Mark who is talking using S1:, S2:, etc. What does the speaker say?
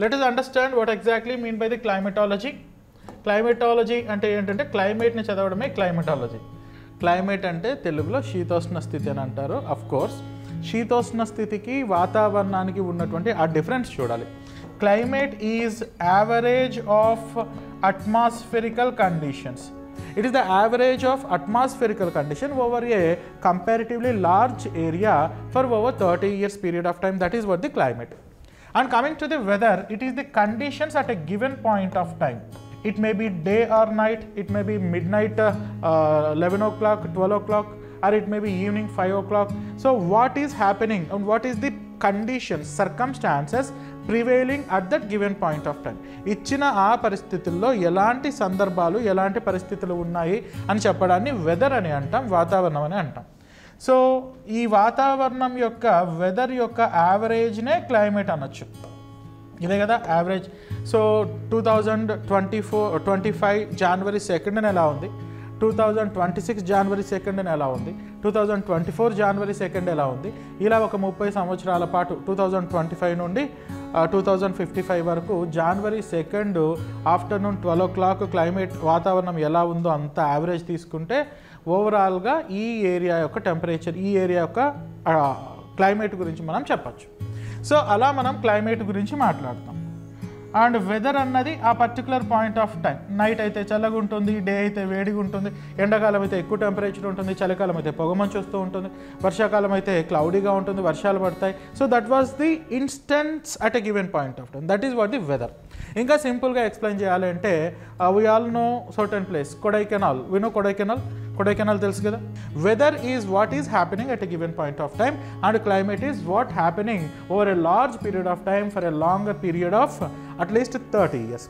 S1: Let us understand what exactly mean by the climatology. Climatology అంటే ఏంటంటే క్లైమేట్ని చదవడమే climatology. Climate అంటే తెలుగులో శీతోష్ణ స్థితి అని అంటారు. అఫ్ కోర్స్ శీతోష్ణ స్థితికి వాతావరణానికి ఉన్నటువంటి ఆ డిఫరెన్స్ చూడాలి. Climate is average of atmospheric conditions. It is the average of atmospherical condition over a comparatively large area for over 30 years period of time. That is what the climate. And coming to the weather, it is the conditions at a given point of time. It may be day or night, it may be midnight 11 o'clock, 12 o'clock, or it may be evening 5 o'clock. So what is happening and what is the conditions, circumstances prevailing at that given point of time. ఇచ్చిన ఆ పరిస్థితుల్లో ఎలాంటి సందర్భాలు ఎలాంటి పరిస్థితులు ఉన్నాయి అని చెప్పడాన్ని weather అని అంటాం, వాతావరణం అని అంటాం. సో ఈ వాతావరణం యొక్క వెదర్ యొక్క యావరేజ్నే క్లైమేట్ అనొచ్చు. ఇదే కదా యావరేజ్. సో 2025 జనవరి 2న ఎలా ఉంది, 2026 జనవరి 2న ఎలా ఉంది, 2024 జనవరి 2 ఎలా ఉంది, ఇలా ఒక 30 సంవత్సరాల పాటు 2025 నుండి 2055 వరకు జనవరి 2 ఆఫ్టర్నూన్ 12 o'clock క్లైమేట్ వాతావరణం ఎలా ఉందో అంత యావరేజ్ తీసుకుంటే ఓవరాల్గా ఈ ఏరియా యొక్క టెంపరేచర్, ఈ ఏరియా యొక్క క్లైమేట్ గురించి మనం చెప్పచ్చు. సో అలా మనం క్లైమేట్ గురించి మాట్లాడతాం. అండ్ వెదర్ అన్నది ఆ particular point of time. Night అయితే చల్లగా ఉంటుంది, డే అయితే వేడిగా ఉంటుంది, ఎండాకాలం అయితే ఎక్కువ టెంపరేచర్ ఉంటుంది, చలికాలం అయితే పొగమంచు వస్తూ ఉంటుంది, వర్షాకాలం అయితే క్లౌడీగా ఉంటుంది, వర్షాలు పడతాయి. So that was the instants at a given point of time. That is what the weather. ఇంకా సింపుల్గా ఎక్స్ప్లెయిన్ చేయాలంటే we all know certain place Kodaikanal. We know Kodaikanal తెలుసు కదా. Weather is what is happening at a given point of time and climate is what happening over a large period of time for a longer period of at least 30 years.